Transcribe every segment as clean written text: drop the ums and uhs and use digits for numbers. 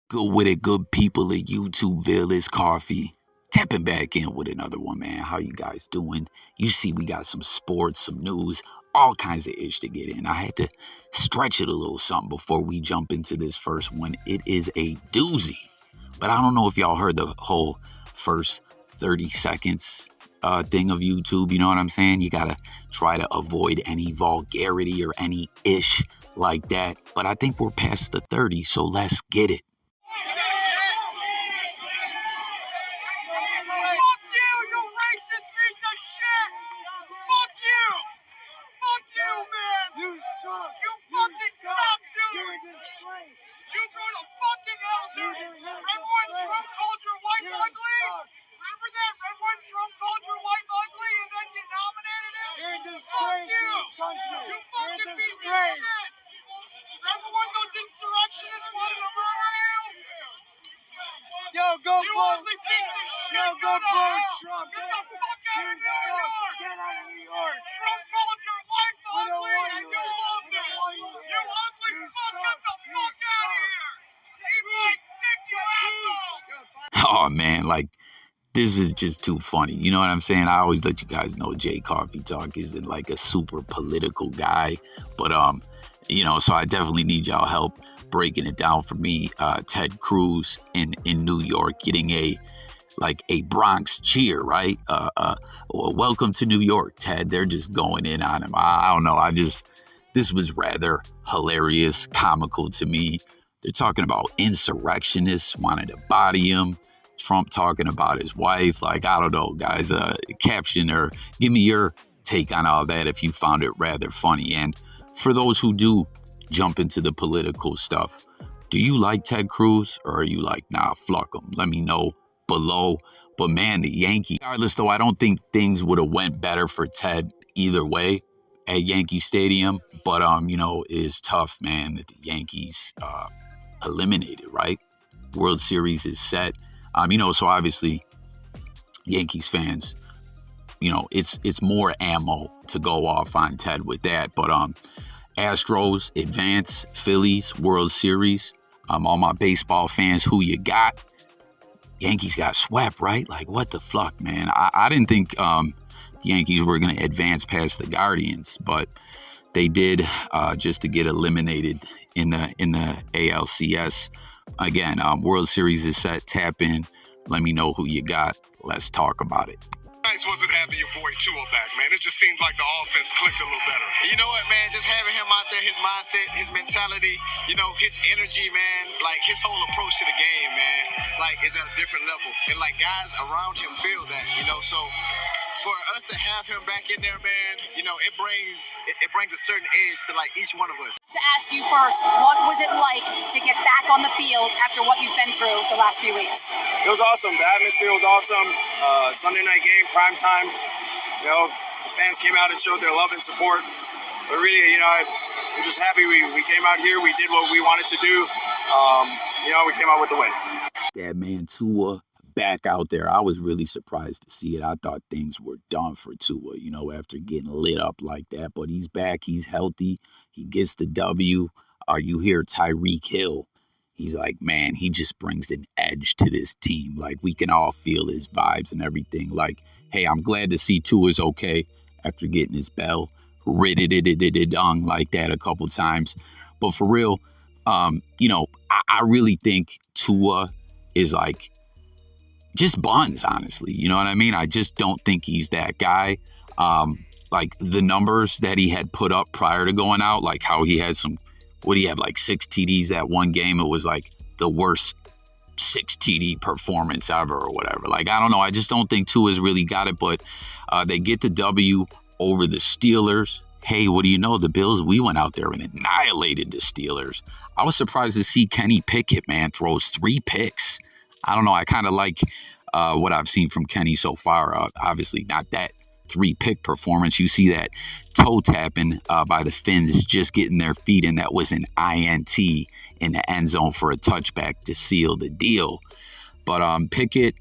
Good with it, good people at YouTubeville. It's Coffee. Tapping back in with another one, man. How you guys doing? You see we got some sports, some news, all kinds of ish to get in. I had to stretch it a little something before we jump into this first one. It is a doozy. But I don't know if y'all heard the whole first 30 seconds thing of YouTube. You know what I'm saying? You got to try to avoid any vulgarity or any ish like that. But I think we're past the 30, so let's get it. Oh man, like this is just too funny. You know what I'm saying? I always let you guys know Jay Coffee Talk isn't like a super political guy, but so I definitely need y'all help breaking it down for me. Ted Cruz in New York getting a Bronx cheer, right? Welcome to New York, Ted. They're just going in on him. I don't know. This was rather hilarious, comical to me. They're talking about insurrectionists wanting to body him. Trump talking about his wife. I don't know, guys. Caption or give me your take on all that if you found it rather funny. And for those who do jump into the political stuff, do you like Ted Cruz or are you like, nah, fuck him? Let me know below. But man, the Yankees, regardless though, I don't think things would have went better for Ted either way at Yankee Stadium. But, it is tough, man, that the Yankees eliminated, right? World Series is set. So obviously Yankees fans, it's more ammo to go off on Ted with that. But Astros advance, Phillies World Series. All my baseball fans, who you got? Yankees got swept, right? Like, what the fuck, man? I didn't think the Yankees were going to advance past the Guardians, but they did just to get eliminated in the ALCS. Again, World Series is set. Tap in. Let me know who you got. Let's talk about it. Guys wasn't having your boy Tua back, man. It just seemed like the offense clicked a little better. You know what, man? Just having him out there, his mindset, his mentality, his energy, man, like his whole approach to the game, man, like is at a different level. And like guys around him feel that, so for us to have him back in there, man, it brings a certain edge to like each one of us. To ask you first, what was it like to get back on the field after what you've been through the last few weeks? It was awesome. The atmosphere was awesome. Sunday night game, prime time. The fans came out and showed their love and support. But really, I'm just happy we came out here. We did what we wanted to do. We came out with the win. That man Tua back out there. I was really surprised to see it. I thought things were done for Tua, after getting lit up like that. But he's back. He's healthy. He gets the W. You hear Tyreek Hill. He's like, man, he just brings an edge to this team. Like, we can all feel his vibes and everything. Like, hey, I'm glad to see Tua's okay after getting his bell rid-it-it-it-it-dung like that a couple times. But for real, I really think Tua is like just buns, honestly. You know what I mean? I just don't think he's that guy. Like the numbers that he had put up prior to going out, like how he had what do you have, like 6 TDs that one game? It was like the worst 6 TD performance ever or whatever. Like, I don't know. I just don't think Tua's really got it, but they get the W over the Steelers. Hey, what do you know? The Bills, we went out there and annihilated the Steelers. I was surprised to see Kenny Pickett, man, throws 3 picks. I don't know. I kind of like what I've seen from Kenny so far. Obviously, not that 3-pick performance. You see that toe tapping by the Finns just getting their feet in. That was an INT in the end zone for a touchback to seal the deal. But Pickett,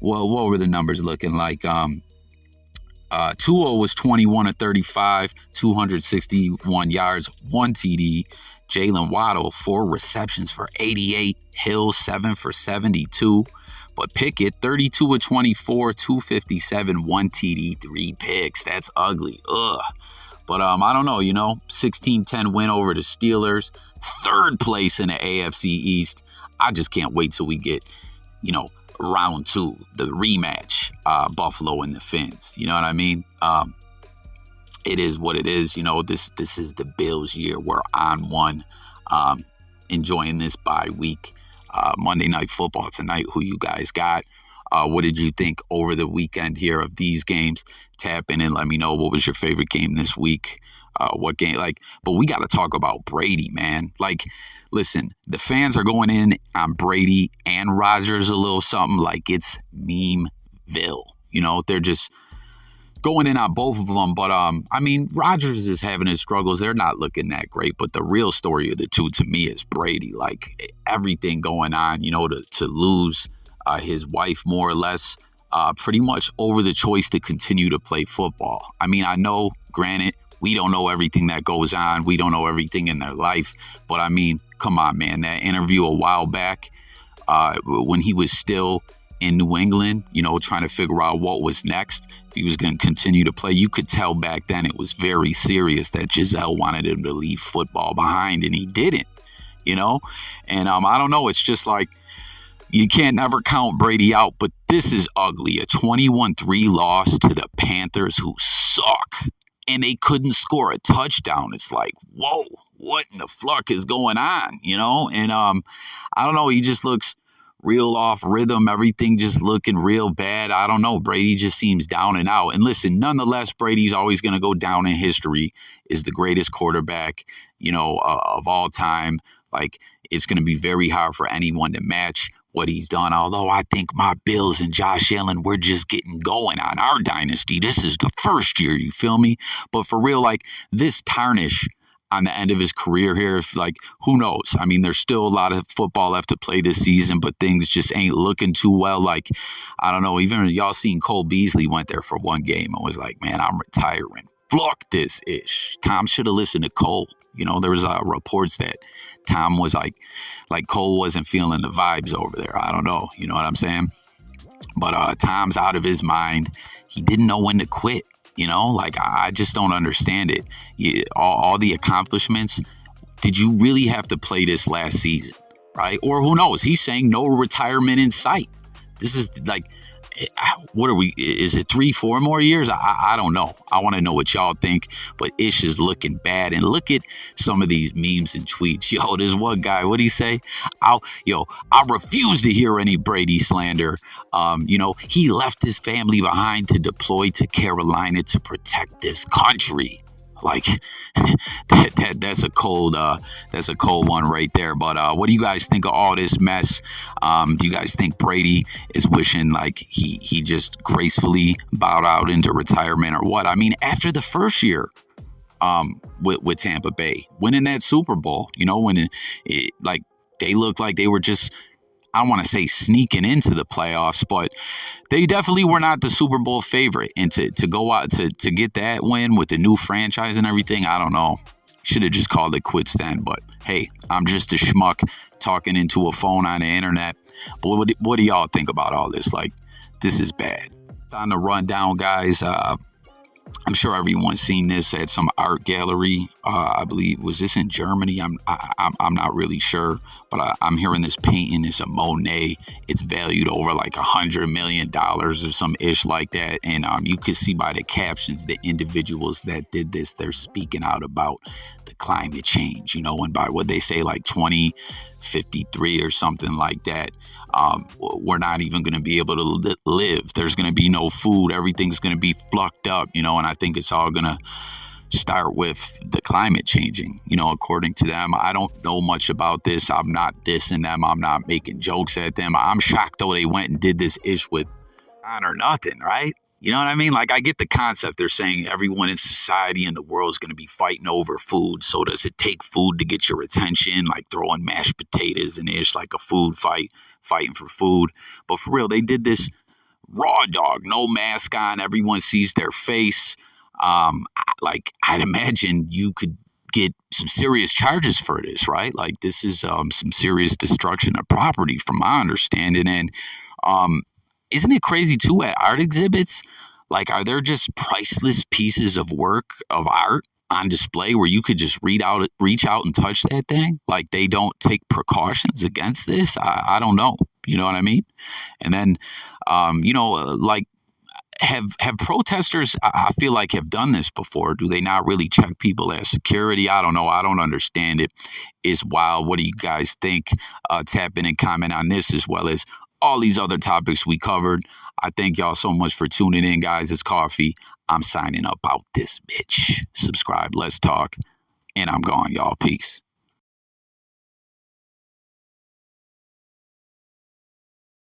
well, what were the numbers looking like? Tua was 21 of 35, 261 yards, 1 TD. Jalen Waddle, 4 receptions for 88. Hill 7 for 72. But Pickett 32 of 24, 257, 1 TD, 3 picks. That's ugly. Ugh. But I don't know, 16-10 win over the Steelers. Third place in the AFC East. I just can't wait till we get, round 2, the rematch, Buffalo and the Fins. You know what I mean? It is what it is. This is the Bills' year. We're on one, enjoying this bye week. Monday Night Football tonight. Who you guys got? What did you think over the weekend here of these games? Tap in and let me know what was your favorite game this week. What game? But we got to talk about Brady, man. Listen, the fans are going in on Brady and Rodgers a little something like it's memeville. They're just going in on both of them. But, Rodgers is having his struggles. They're not looking that great. But the real story of the two to me is Brady. Everything going on, to lose his wife more or less, pretty much over the choice to continue to play football. I know, granted, we don't know everything that goes on. We don't know everything in their life. But, come on, man. That interview a while back when he was still in New England, trying to figure out what was next, if he was going to continue to play. You could tell back then it was very serious that Giselle wanted him to leave football behind, and he didn't, And I don't know. It's just you can't never count Brady out, but this is ugly. A 21-3 loss to the Panthers, who suck, and they couldn't score a touchdown. It's whoa, what in the fuck is going on, And I don't know. He just looks real off rhythm, everything just looking real bad. I don't know. Brady just seems down and out. And listen, nonetheless, Brady's always going to go down in history as the greatest quarterback, of all time. It's going to be very hard for anyone to match what he's done. Although I think my Bills and Josh Allen, we're just getting going on our dynasty. This is the first year, you feel me? But for real, this tarnish on the end of his career here, who knows? There's still a lot of football left to play this season, but things just ain't looking too well. I don't know, even y'all seen Cole Beasley went there for one game and was man, I'm retiring. Fuck this ish. Tom should have listened to Cole. There was reports that Tom was like Cole wasn't feeling the vibes over there. I don't know. You know what I'm saying? But Tom's out of his mind. He didn't know when to quit. I just don't understand it. All the accomplishments, did you really have to play this last season, right? Or who knows? He's saying no retirement in sight. This is what are we? Is it 3-4 more years? I don't know. I want to know what y'all think. But Ish is looking bad. And look at some of these memes and tweets. There's one guy. What'd he say? I refuse to hear any Brady slander. He left his family behind to deploy to Carolina to protect this country. That's a cold one right there. But what do you guys think of all this mess? Do you guys think Brady is wishing he just gracefully bowed out into retirement or what? After the first year with Tampa Bay winning that Super Bowl, when they looked like they were just, I don't want to say sneaking into the playoffs, but they definitely were not the Super Bowl favorite. And to go out to get that win with the new franchise and everything, I don't know. Should have just called it quits then. But hey, I'm just a schmuck talking into a phone on the internet. But what do y'all think about all this? This is bad. On the rundown, guys. I'm sure everyone's seen this at some art gallery. I believe, was this in Germany? I'm not really sure, but I'm hearing this painting is a Monet. It's valued over $100 million or some ish like that. And you can see by the captions, the individuals that did this, they're speaking out about the climate change, and by what they say, 2053 or something like that. We're not even going to be able to live. There's going to be no food. Everything's going to be flucked up, and I think it's all going to start with the climate changing, according to them. I don't know much about this. I'm not dissing them. I'm not making jokes at them. I'm shocked though they went and did this ish with on or nothing, right? You know what I mean? I get the concept. They're saying everyone in society in the world is going to be fighting over food. So does it take food to get your attention? Throwing mashed potatoes and ish, a food fight, fighting for food. But for real, they did this raw dog, no mask on. Everyone sees their face. I'd imagine you could get some serious charges for this, right? Like this is some serious destruction of property from my understanding. And isn't it crazy too at art exhibits? Like, are there just priceless pieces of work of art on display where you could just reach out and touch that thing? Like they don't take precautions against this? I don't know. You know what I mean? And then, like, have protesters, I feel like, have done this before? Do they not really check people as security? I don't know. I don't understand it. It's wild. What do you guys think? Tap in and comment on this as well as all these other topics we covered. I thank y'all so much for tuning in, guys. It's Coffee. I'm signing up out this bitch. Subscribe. Let's talk. And I'm gone, y'all. Peace.